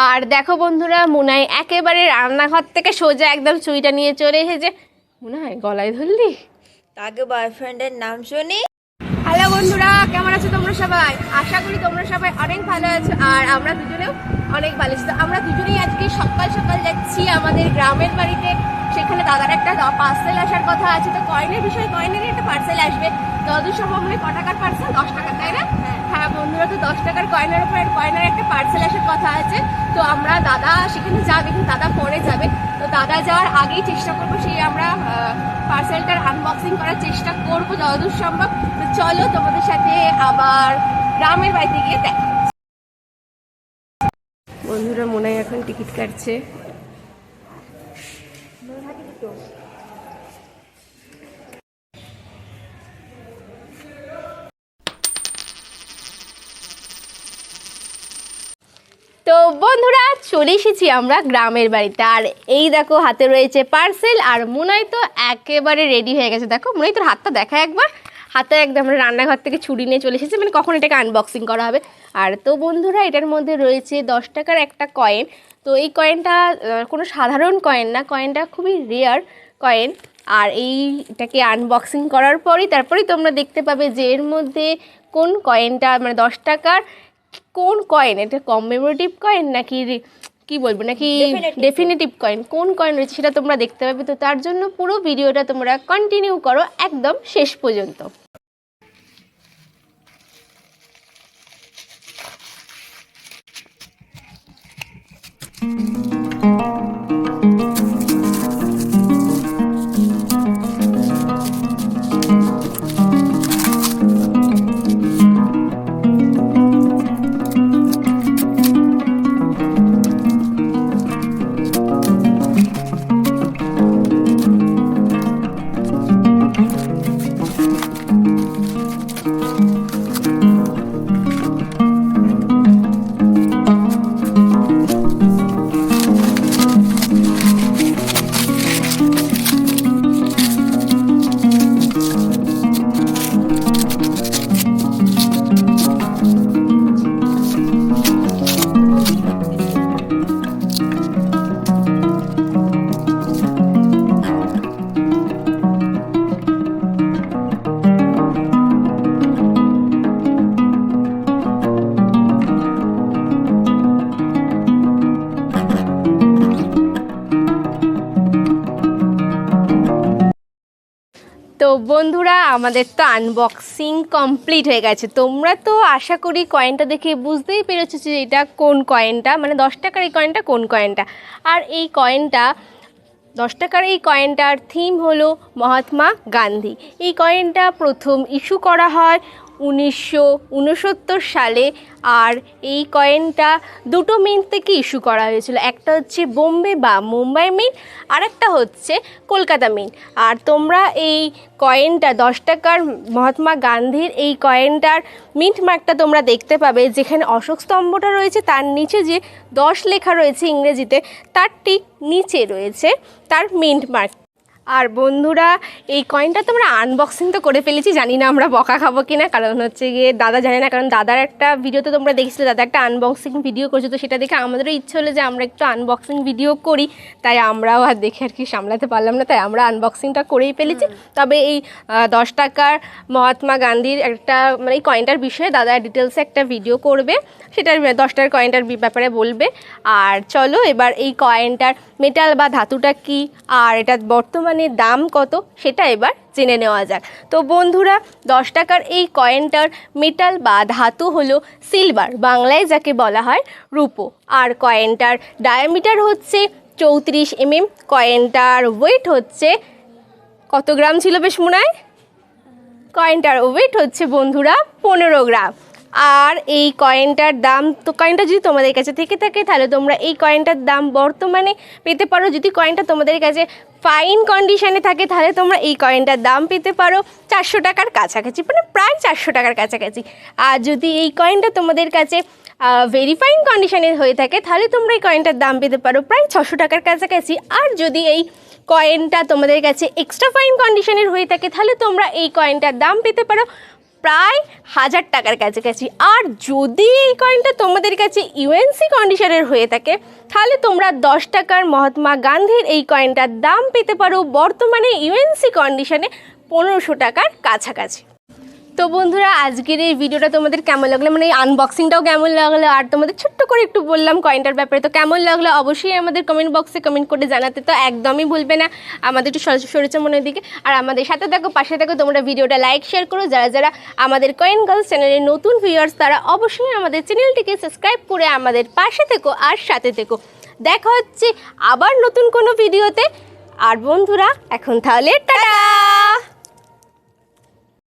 আর দেখো বন্ধুরা, মুনাই একেবারে রান্নাঘর থেকে সোজা একদম চুইটা নিয়ে চলে এসেছে। মুনাই গলায় ধরলি? তাকে বয়ফ্রেন্ডের নাম শুনি। হ্যালো বন্ধুরা, কেমন আছো তোমরা সবাই? আশা করি তোমরা সবাই অনেক ভালো আছো, আর আমরা দুজনেও অনেক ভালো আছি। তো আমরা দুজনেই আজকে সকাল সকাল যাচ্ছি আমাদের গ্রামের বাড়িতে। সেখানে দাদার একটা পার্সেল আসার কথা আছে। তো কয়েনের বিষয়ে, কয়েনেরই একটা পার্সেল আসবে। যতদূর সম্ভব মানে ক টাকার পার্সেল? 10 টাকা, তাই না? হ্যাঁ বন্ধুরা, তো 10 টাকার কয়েনের উপর কয়েনের একটা পার্সেল আসার কথা আছে। তো আমরা দাদা সেখানে যাবে, কিন্তু দাদা পরে যাবে। তো দাদা যাওয়ার আগেই চেষ্টা করবো সেই আমরা পার্সেলটার আনবক্সিং করার চেষ্টা করবো যতদূর সম্ভব। তো চলো তোমাদের সাথে আবার গ্রামের বাড়িতে গিয়ে দেখা। বন্ধুরা, মনে হয় এখন টিকিট কাটছে। তো বন্ধুরা, চলে এসেছি আমরা গ্রামের বাড়িতে। আর এই দেখো হাতে রয়েছে পার্সেল, আর মুনাই তো একেবারে রেডি হয়ে গেছে। দেখো মুনাই, তোর হাতটা দেখা একবার। হাতে একদম আমরা রান্নাঘর থেকে ছুরি নিয়ে চলে এসেছি, মানে কখন এটাকে আনবক্সিং করা হবে। আর তো বন্ধুরা, এটার মধ্যে রয়েছে 10 টাকার একটা কয়েন। তো এই কয়েনটা কোনো সাধারণ কয়েন না, কয়েনটা খুবই রেয়ার কয়েন। আর এইটাকে আনবক্সিং করার তারপরেই তোমরা দেখতে পাবে যে এর মধ্যে কোন কয়েনটা, মানে 10 টাকার কোন কয়েন, এটা কমেমোরেটিভ কয়েন নাকি কি বলবো, নাকি ডেফিনেটিভ কয়েন, কোন কয়েন রয়েছে সেটা তোমরা দেখতে পাবে। তো তার জন্য পুরো ভিডিওটা তোমরা কন্টিনিউ করো একদম শেষ পর্যন্ত। তো বন্ধুরা, আমাদের তো আনবক্সিং কমপ্লিট হয়ে গেছে। তোমরা তো আশা করি কয়েনটা দেখে বুঝতেই পেরেছো যে এটা কোন কয়েনটা, মানে 10 টাকার এই কয়েনটা কোন কয়েনটা। আর এই কয়েনটা 10 টাকার এই কয়েনটার থিম হলো মহাত্মা গান্ধী। এই কয়েনটা প্রথম ইস্যু করা হয় 1969 সালে। আর এই কয়েনটা দুটো মিন্ট থেকে ইস্যু করা হয়েছিল, একটা হচ্ছে বোম্বে বা মুম্বাই মিন্ট, আর একটা হচ্ছে কলকাতা মিন্ট। আর তোমরা এই কয়েনটা 10 টাকার মহাত্মা গান্ধীর এই কয়েনটার মিন্ট মার্কটা তোমরা দেখতে পাবে, যেখানে অশোক স্তম্ভটা রয়েছে তার নিচে যে 10 লেখা রয়েছে ইংরেজিতে, তার ঠিক নিচে রয়েছে তার মিন্ট মার্ক। আর বন্ধুরা, এই কয়েনটা তো আমরা আনবক্সিং তো করে ফেলেছি, জানি না আমরা বকা খাবো কিনা, কারণ হচ্ছে গিয়ে দাদা জানে না। কারণ দাদার একটা ভিডিওতে তোমরা দেখেছিলে, দাদা একটা আনবক্সিং ভিডিও করছে। তো সেটা দেখে আমাদেরও ইচ্ছে হলো যে আমরা একটু আনবক্সিং ভিডিও করি, তাই আমরাও আর দেখে আর কি সামলাতে পারলাম না, তাই আমরা আনবক্সিংটা করেই ফেলেছি। তবে এই 10 টাকার মহাত্মা গান্ধীর একটা, মানে এই কয়েনটার বিষয়ে দাদা ডিটেলসে একটা ভিডিও করবে, সেটার 10 টাকার কয়েনটার ব্যাপারে বলবে। আর চলো এবার এই কয়েনটার মেটাল বা ধাতুটা কি, আর এটার বর্তমানে দাম কত, সেটা এবার জেনে নেওয়া যাক। তো বন্ধুরা, 10 টাকার এই কয়েনটার মেটাল বা ধাতু হলো সিলভার, বাংলায় যাকে বলা হয় রূপো। আর কয়েনটার ডায়ামিটার হচ্ছে 34 mm। কয়েনটার ওয়েট হচ্ছে কত গ্রাম ছিল বেশ মুনায়? কয়েনটার ওয়েট হচ্ছে বন্ধুরা 15 গ্রাম। আর এই কয়েনটার দাম, তো কয়েনটা যদি তোমাদের কাছে থেকে থাকে তাহলে তোমরা এই কয়েনটার দাম বর্তমানে পেতে পারো। যদি কয়েনটা তোমাদের কাছে ফাইন কন্ডিশনে থাকে তাহলে তোমরা এই কয়েনটার দাম পেতে পারো 400 টাকার কাছাকাছি, মানে প্রায় 400 টাকার কাছাকাছি। আর যদি এই কয়েনটা তোমাদের কাছে ভেরি ফাইন কন্ডিশনে হয়ে থাকে তাহলে তোমরা এই কয়েনটার দাম পেতে পারো প্রায় 600 টাকার কাছাকাছি। আর যদি এই কয়েনটা তোমাদের কাছে এক্সট্রা ফাইন কন্ডিশনের হয়ে থাকে তাহলে তোমরা এই কয়েনটার দাম পেতে পারো প্রায় 1000 টাকার কাছাকাছি। আর যদি এই কয়েনটা তোমাদের কাছে ইউএনসি কন্ডিশনের হয়ে থাকে তাহলে তোমরা 10 টাকার মহাত্মা গান্ধীর এই কয়েনটার দাম পেতে পারো বর্তমানে ইউএনসি কন্ডিশনে 1500 টাকার কাছাকাছি। তো বন্ধুরা আজকের এই ভিডিওটা তোমাদের কেমন লাগলো, মানে এই আনবক্সিংটাও কেমন লাগলো, আর তোমাদের ছোট্ট করে একটু বললাম কয়েনটার ব্যাপারে, তো কেমন লাগলো অবশ্যই আমাদের কমেন্ট বক্সে কমেন্ট করে জানাতে তো একদমই ভুলবে না। আমাদের একটু সরেছে মনের দিকে, আর আমাদের সাথে থাকো, পাশে থাকো, তোমরা ভিডিওটা লাইক শেয়ার করো। যারা যারা আমাদের কয়েন গার্লস চ্যানেলের নতুন ভিউয়ার্স তারা অবশ্যই আমাদের চ্যানেলটিকে সাবস্ক্রাইব করে আমাদের পাশে থেকো আর সাথে থেকো। দেখা হচ্ছে আবার নতুন কোনো ভিডিওতে। আর বন্ধুরা এখন তাহলে টাটা।